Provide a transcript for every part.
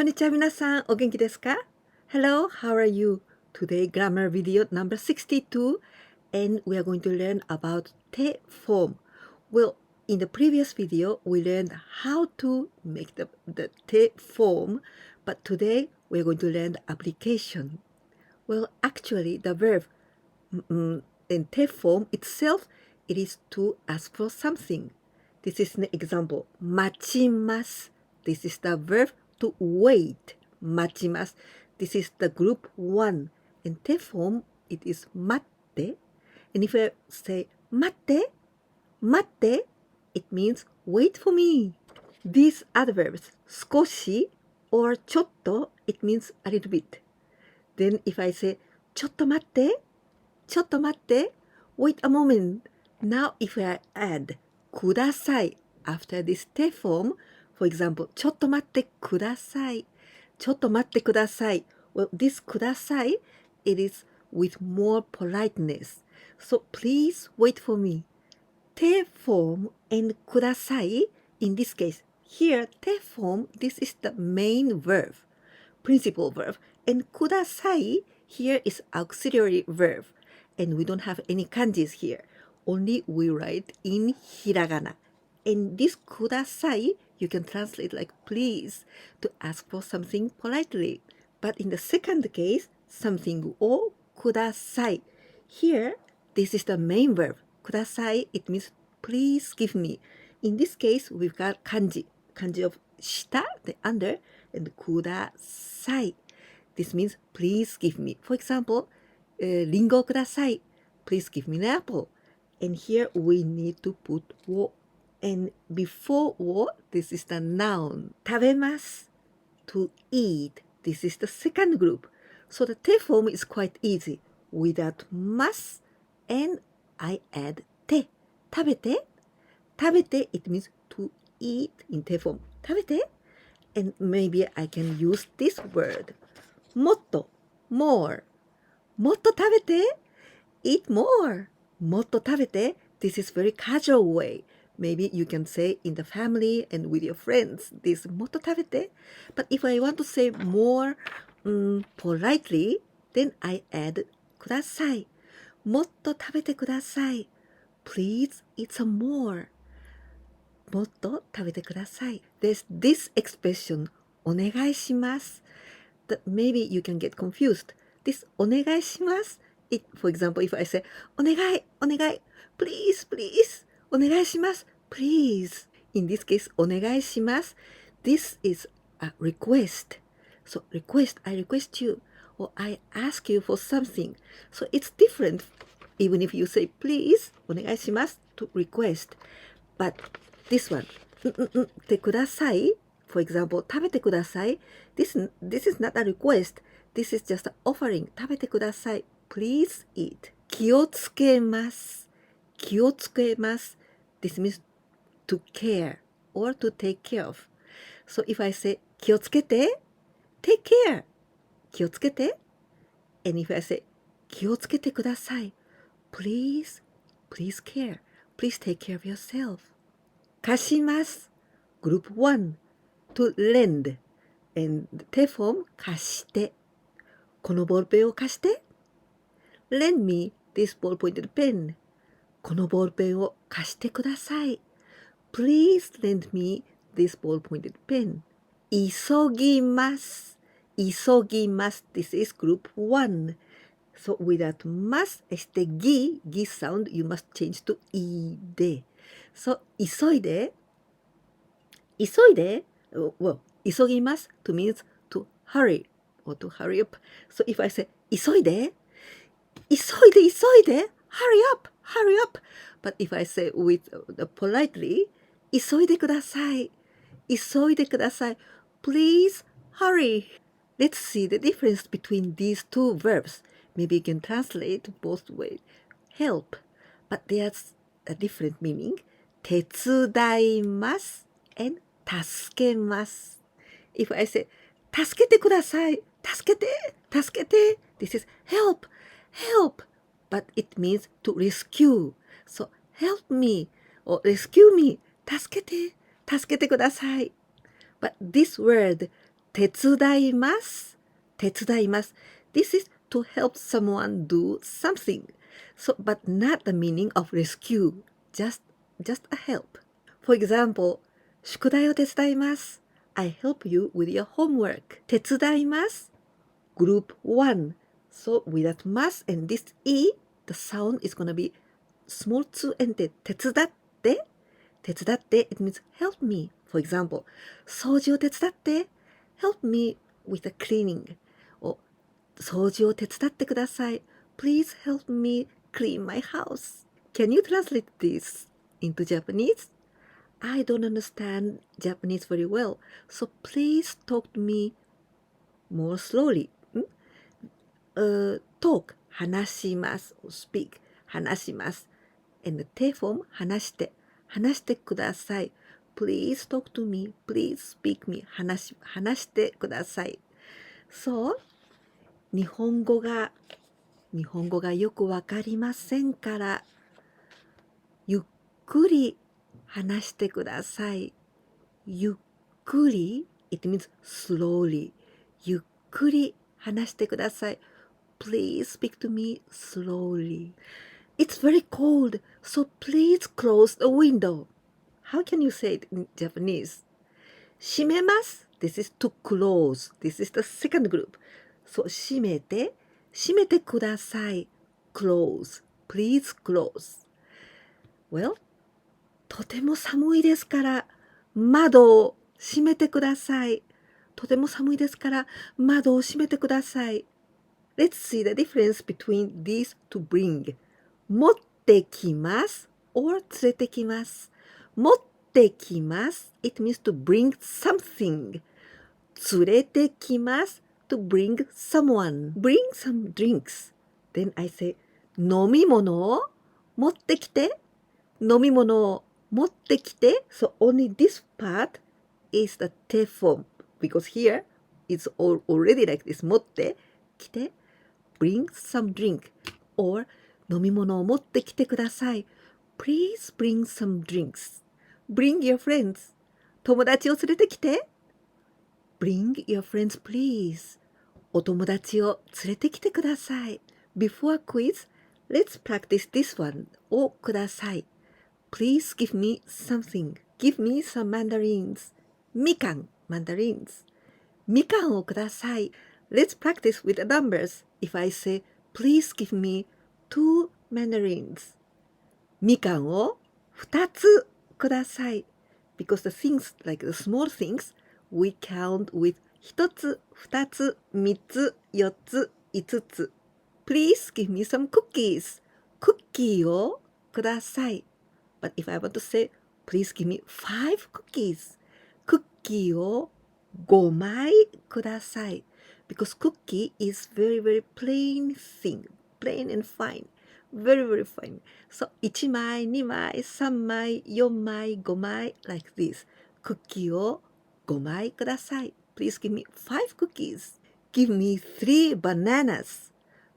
こんにちは皆さん、お元気ですか? Hello, how are you? Today grammar video number 62 and we are going to learn about te form. Well, in the previous video we learned how to make the te form, but today we are going to learn the application. Well, actually the verb in te form itself, it is to ask for something. This is an example. 待ちます. This is the verb to wait. 待ちます. This is the group 1. In te form, it is 待って. And if I say 待って, 待って, it means wait for me. These adverbs 少し or ちょっと, it means a little bit. Then if I say ちょっと待って, ちょっと待って, wait a moment. Now if I add ください after this te form, for example, ちょっと待ってください。ちょっと待ってください。Well, this ください, it is with more politeness. So please wait for me. te form and ください, in this case, here, te form, this is the main verb, principal verb. And ください, here is auxiliary verb. And we don't have any kanjis here. Only we write in hiragana. And this ください, you can translate like please to ask for something politely. But in the second case, something o ください. Here, this is the main verb. ください, it means please give me. In this case, we've got kanji. Kanji of 下, the under, and ください. This means please give me. For example, りんごください. Please give me an apple. And here we need to put を. And before を, this is the noun. 食べます. To eat. This is the second group. So the te form is quite easy. Without ます and I add て. 食べて. 食べて, it means to eat in te form. 食べて. And maybe I can use this word. もっと, more. もっと食べて. Eat more. もっと食べて. This is very casual way. Maybe you can say in the family and with your friends, this もっと食べて. But if I want to say more politely, then I add ください. もっと食べてください. Please eat some more. もっと食べてください. There's this expression, お願いします. That maybe you can get confused. This お願いします. For example, if I say お願い、お願い, please, please. お願いします. Please. In this case, お願いします. This is a request. So request, I request you. Or I ask you for something. So it's different. Even if you say please, お願いします to request. But this one, てください. For example, 食べてください. This is not a request. This is just an offering. 食べてください. Please eat. 気をつけます. 気をつけます. This means to care or to take care of. So if I say 気をつけて, take care. 気をつけて. And if I say 気をつけてください, please care. Please take care of yourself. 貸します. Group 1. To lend. And the te form 貸して. このボールペンを貸して. Lend me this ball-pointed pen. このボールペンを貸してください. Please lend me this ball-pointed pen. 急ぎます. 急ぎます. This is group 1. So without ます este gi sound, you must change to i de. So 急いで. 急いで. Well, 急ぎます to means to hurry or to hurry up. So if I say 急いで. 急いで急いで. Hurry up, hurry up. But if I say with politely, 急いでください. 急いでください. Please hurry. Let's see the difference between these two verbs. Maybe you can translate both ways. Help, but there's a different meaning. 手伝います and 助けます. If I say 助けてください. 助けて, 助けて. This is help, help. But it means to rescue. So help me or rescue me. 助けてください. But this word 手伝います。手伝います。This is to help someone do something. So, but not the meaning of rescue. Just a help. For example, 宿題を手伝います。I help you with your homework. 手伝います。Group 1. So, with that mas and this e, the sound is going to be small 2 and 手伝って。手伝って it means help me. For example, 掃除を手伝って。Help me with the cleaning. 掃除を手伝ってください。Please help me clean my house. Can you translate this into Japanese? I don't understand Japanese very well, so please talk to me more slowly. Talk 話します speak 話します and the te form 話してください please talk to me please speak me 話してください So 日本語がよくわかりませんからゆっくり話してくださいゆっくり it means slowly ゆっくり話してくださいPlease speak to me slowly. It's very cold, so please close the window. How can you say it in Japanese? 閉めます This is to close. This is the second group. So 閉めてください Close. Please close. Well, とても寒いですから窓を閉めてください。とても寒いですから窓を閉めてください。Let's see the difference between these to bring. 持ってきます or 連れてきます。持ってきます It means to bring something. 連れてきます to bring someone. Bring some drinks. Then I say 飲み物を持ってきて。飲み物を持ってきて。So only this part is the te form. Because here it's already like this. 持ってきて。Bring some drink or 飲み物を持ってきてください。Please bring some drinks. Bring your friends. 友達を連れてきて。Bring your friends, please. お友達を連れてきてください。Before quiz, let's practice this one をください。Please give me something. Give me some mandarins. みかん mandarins. みかんをください。Let's practice with the numbers. If I say, please give me 2 mandarins. みかんを2つください。Because the things, like the small things, we count with 1つ、2つ、3つ、4つ、5つ。Please give me some cookies. クッキーをください。But if I want to say, please give me 5 cookies. クッキーを5枚ください。Because cookie is very, very plain thing. Plain and fine. Very, very fine. So, 1枚、2枚、3枚、4枚、5枚 like this. クッキーを5枚ください。Please give me 5 cookies. Give me 3 bananas.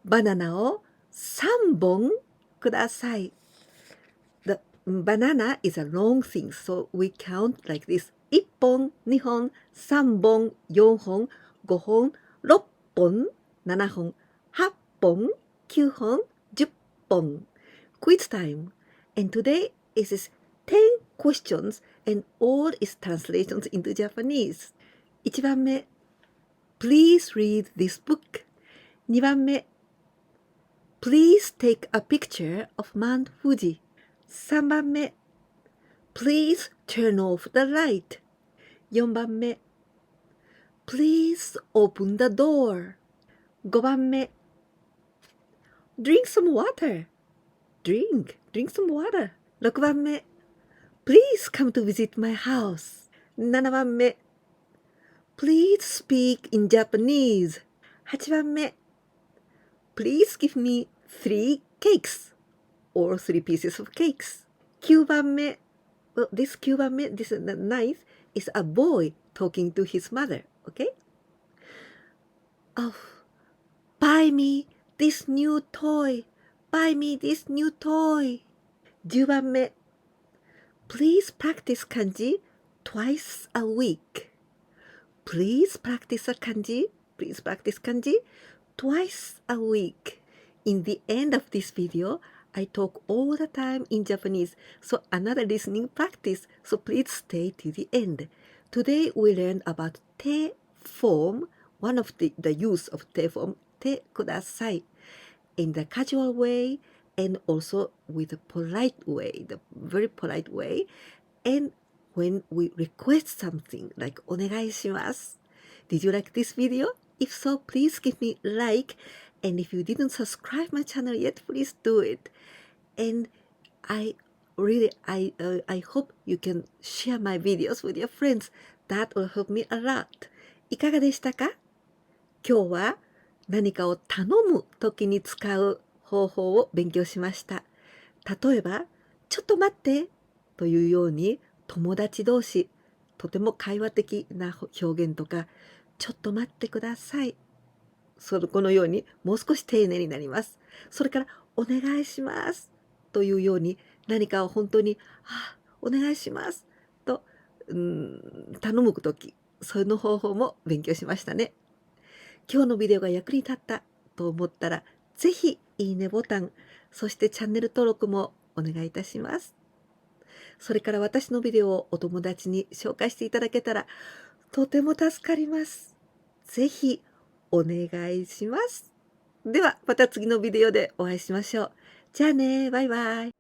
バナナを3本ください。The banana is a long thing. So, we count like this. 1本、2本、3本、4本、5本、6本、7本、8本、9本、10本。Quiz time. And today is 10 questions and all is translations into Japanese. 1番目 Please read this book. 2番目 Please take a picture of Mount Fuji. 3番目 Please turn off the light. 4番目Please open the door. 5番目 Drink some water. Drink some water. 6番目 Please come to visit my house. 7番目 Please speak in Japanese. 8番目 Please give me 3 cakes or 3 pieces of cakes. 9番目 Well, this 9番目 this is the ninth is a boy talking to his mother. Okay? Oh, buy me this new toy. Buy me this new toy. 10番目 Please practice kanji twice a week. please practice a kanji. Please practice kanji twice a week. In the end of this video, I talk all the time in Japanese, so another listening practice. So please stay till the end. Today we learn about te form, one of the use of te form, te kudasai, in the casual way and also with a polite way, the very polite way. And when we request something like お願いします. Did you like this video? If so, please give me a like. And if you didn't subscribe my channel yet, please do it. And I hope you can share my videos with your friends. That will help me a lot. いかがでしたか？今日は何かを頼む時に使う方法を勉強しました。例えば、ちょっと待ってというように友達同士、とても会話的な表現とか、ちょっと待ってください。このようにもう少し丁寧になります。それから、お願いしますというように何かを本当に、お願いしますと、頼むとき、その方法も勉強しましたね。今日のビデオが役に立ったと思ったら、ぜひいいねボタン、そしてチャンネル登録もお願いいたします。それから私のビデオをお友達に紹介していただけたら、とても助かります。ぜひお願いします。ではまた次のビデオでお会いしましょう。じゃあね、バイバイ。